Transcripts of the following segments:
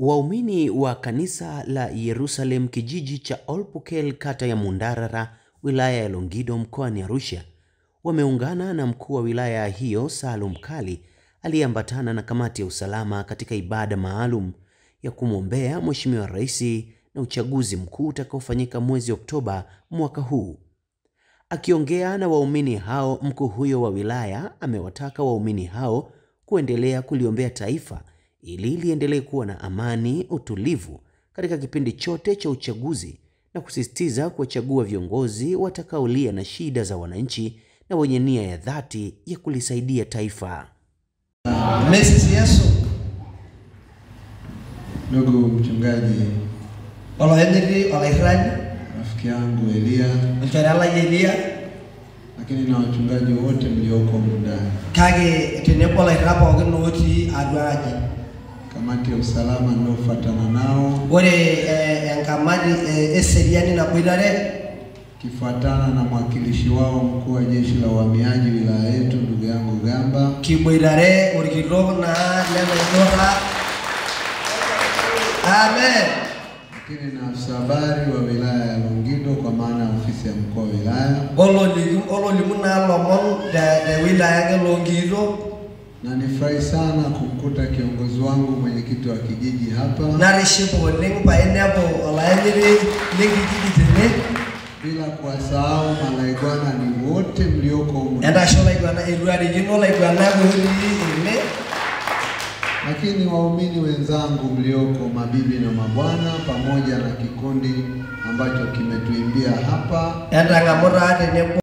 Waumini wa kanisa la Yerusalem kijiji cha Olpukel kata ya Mundarara wilaya ya Longido mkoani Arusha wameungana na mkuu wa wilaya hiyo Salum Kali aliyeambatana na kamati ya usalama katika ibada maalum ya kumwombea Mheshimiwa Rais na uchaguzi mkuu utakaofanyika mwezi Oktoba mwaka huu. Akiongea na waumini hao, mkuu huyo wa wilaya amewataka waumini hao kuendelea kuliombea taifa ili liendelee kuwa na amani, utulivu katika kipindi chote cha uchaguzi na kusisitiza kuwachagua viongozi watakaolia na shida za wananchi na wenye nia ya dhati ya kulisaidia taifa. Mrs. Yesu, ndugu mchungaji, Henry Olairani, rafiki yangu Elia, Elia, lakini na wachungaji wote mlioko ndani. Kage tenebo Olairapa ogenoti adwaje. Kamati ya usalama ndofuatana nao. Ore kamati eseriani na kuidare kifuatana na mwakilishi wao mkuu wa jeshi la uhamiaji wilaya yetu ndugu yangu Gamba. Kiboidare orikirok na lema idora. Amen. Lakini na afisa habari wa wilaya ya Longido kwa maana ofisi ya mkuu wa wilaya. Ololimuna lomon de wilaya ya Longido. Na nifurahi sana kumkuta kiongozi wangu mwenyekiti wa kijiji hapa. Narishipo lingpa enebo Olairani lingijiji tene. Bila kuwasahau malaigwana ni wote mlioko humu. Enda shola igwana iruari jino la igwana huli ime. Lakini waumini wenzangu mlioko, mabibi na mabwana, pamoja na kikundi ambacho kimetuimbia hapa. Enda ngamora ate nebo.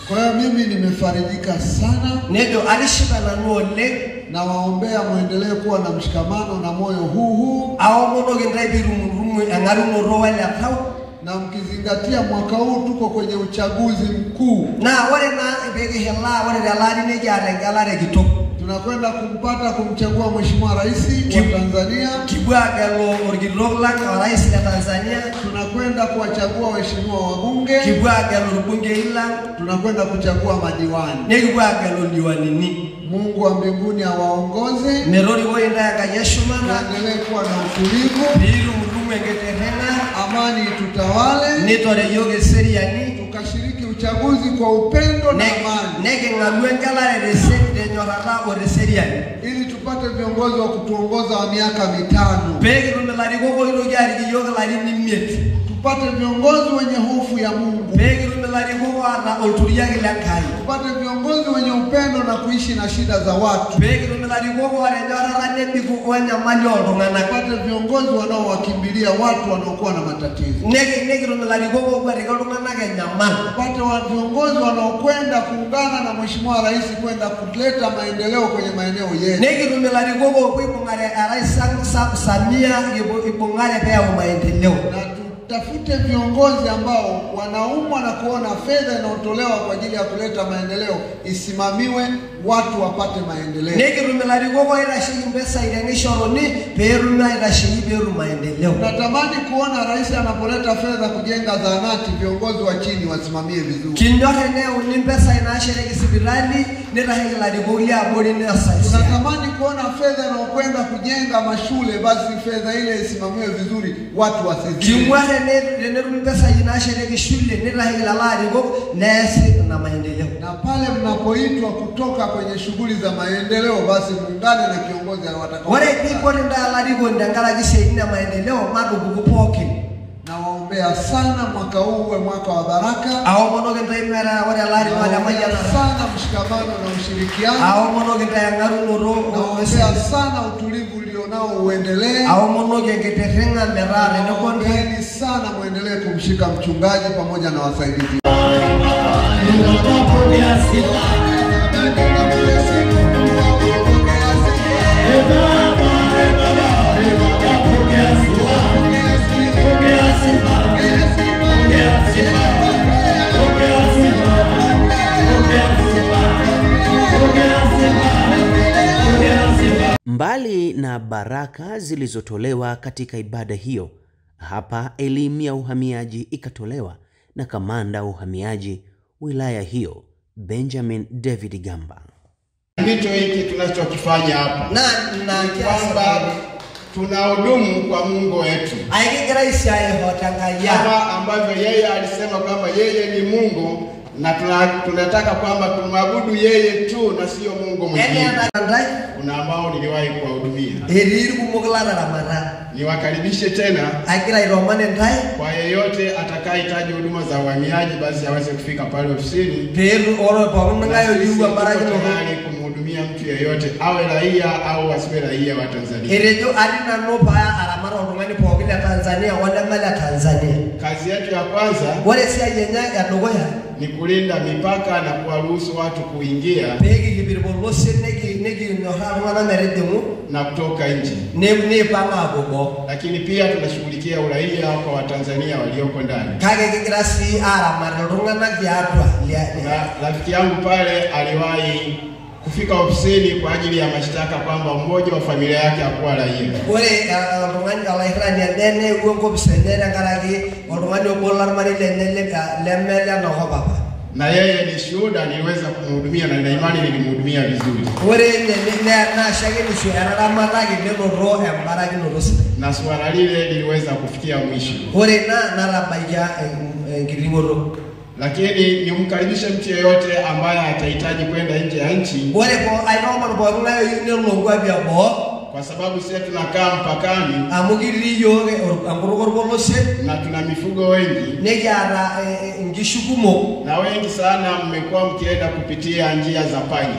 Kwa hiyo mimi nimefarijika sana. Nejo alishiba na nuole. Na waombea muendelee kuwa na mshikamano na moyo huu. Ao mono gendai birumu angaruno roa ya tau. Na mkizingatia mwaka huu tuko kwenye uchaguzi mkuu. Na wale na bege hela wale dalali ne jare galare kitok. Tunakwenda kumchagua Mheshimiwa Rais wa Tanzania. Kibwa galo orgilogla kwa Rais ya Tanzania. Tunakwenda kuwachagua waheshimiwa wabunge. Kibwa galo bunge ila. Tunakwenda kuchagua madiwani. Ne kibwa galo diwanini. Mungu wa mbinguni awaongoze. Merori woenda kanyeshumana. Endelee kuwa na utulivu. Biru murumu engeterena. Amani tutawale. Nitore yoge seriani. Tukashiriki uchaguzi kwa upendo na amani. Nege ngaluengala resende nyorala ore seriani. Ili tupate viongozi wa kutuongoza wa miaka 5. Pege rumelari gogo ilo jari yoga lari nimiet. Tupate viongozi wenye hofu ya Mungu. Pege rumelari gogo ana ulturia kila kai. Tupate viongozi wenye upendo na kuishi na shida za watu. Pege rumelari gogo wale nyorala nebi kukwanya manyo ngana. Tupate viongozi wanaowakimbilia watu wanaokuwa na matatizo. Nege rumelari gogo kwa rekao ngana kenyama. Tupate viongozi wanaokwenda kuungana na Mheshimiwa Rais kwenda kuleta maendeleo kwenye maeneo yetu. Nege rumelari gogo kwa ibungare Rais Samia ibungare pia maendeleo. Tafute viongozi ambao wanaumwa na kuona fedha inayotolewa kwa ajili ya kuleta maendeleo isimamiwe, watu wapate maendeleo. Nege rumelari gogo ila shilingi pesa ilenishoroni peru na ila shilingi peru maendeleo. Natamani kuona rais anapoleta fedha kujenga zahanati, viongozi wa chini wasimamie vizuri. Kinyote leo ni pesa inashereki sibirani nenda hela digolia bodi na sasa. Natamani kuona fedha inayokwenda kujenga mashule, basi fedha ile isimamiwe vizuri, watu wasizidi. Nene pesa inashereki shule nenda hela lari go nesi na maendeleo. Na pale mnapoitwa kutoka kwenye shughuli za maendeleo, basi muungane na kiongozi watakao. Wale people nda lari go ndangala kise ina maendeleo madu kukupoke. Na waombea sana mwaka huu uwe mwaka wa baraka. Ao mono genda imera wale lari wale maja sana mshikamano na ushirikiano. Ao mono genda yangaru noro naombea sana utulivu ulionao uendelee. Ao mono genda renga merare no konde sana muendelee kumshika mchungaji pamoja na wasaidizi. Mbali na baraka zilizotolewa katika ibada hiyo, hapa elimu ya uhamiaji ikatolewa na kamanda uhamiaji wilaya hiyo Benjamin David Gamba. Ndicho hiki tunachokifanya hapa. Na kwamba tunahudumu kwa Mungu wetu. Kama ambavyo yeye alisema kwamba yeye ni Mungu na tunataka kwamba tumwabudu yeye tu na sio Mungu mwingine. Kuna ambao niliwahi kuwahudumia. Niwakaribishe tena. Kwa yeyote atakayehitaji huduma za uhamiaji basi aweze kufika pale ofisini. Kumhudumia mtu yeyote awe raia au asiwe raia wa Tanzania. Kazi yetu ya kwanza ni kulinda mipaka na kuwaruhusu watu kuingia na kutoka nje. Lakini pia tunashughulikia uraia kwa Watanzania walioko ndani. Rafiki yangu pale aliwahi kufika ofisini kwa ajili ya mashtaka kwamba mmoja wa familia yake hakuwa raia. Na yeye ni shuhuda, niliweza kumhudumia na nina imani nilimhudumia vizuri. Na swala lile liliweza kufikia mwisho. Lakini nimkaribishe mtu yeyote ambaye atahitaji kwenda nje ya nchi. Kwa sababu sisi tunakaa mpakani na tuna mifugo wengi na wengi sana mmekuwa mkienda kupitia njia za panya.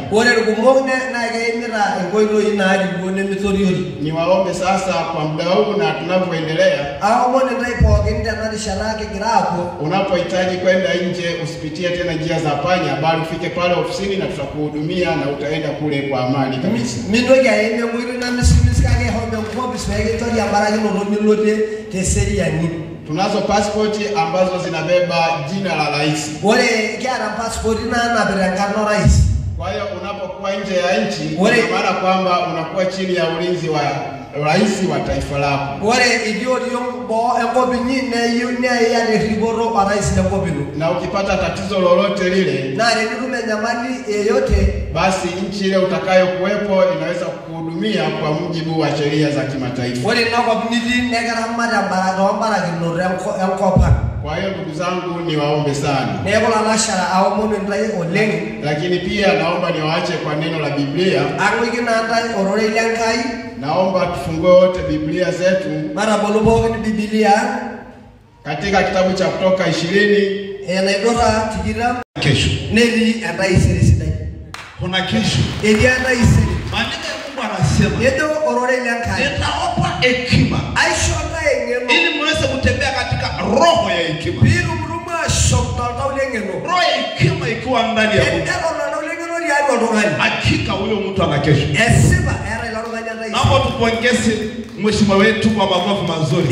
Niwaombe sasa kwa muda huu na tunavyoendelea, unapohitaji kwenda nje usipitie tena njia za panya, bali ufike pale ofisini na tutakuhudumia na utaenda kule kwa amani kabisa. Tunazo pasipoti ambazo zinabeba jina la rais. Kwa hiyo unapokuwa nje ya nchi, maana kwamba unakuwa chini ya ulinzi wa rais wa taifa lako. Na ukipata tatizo lolote lile, basi nchi ile utakayokuwepo inaweza kukuhudumia kwa mujibu wa sheria za kimataifa. Kwa hiyo ndugu zangu niwaombe sana. Lakini pia naomba niwaache kwa neno la Biblia. Naomba tufungue wote Biblia zetu katika kitabu cha Kutoka 20. Kesho kuna kesho. Maandiko ya Mungu anasema nitaopa hekima ili mweze kutembea katika roho ya hekima. Roho ya hekima ikiwa ndani ya mtu, hakika huyo mtu ana kesho. Naomba tupongeze mheshimiwa wetu kwa makofi mazuri.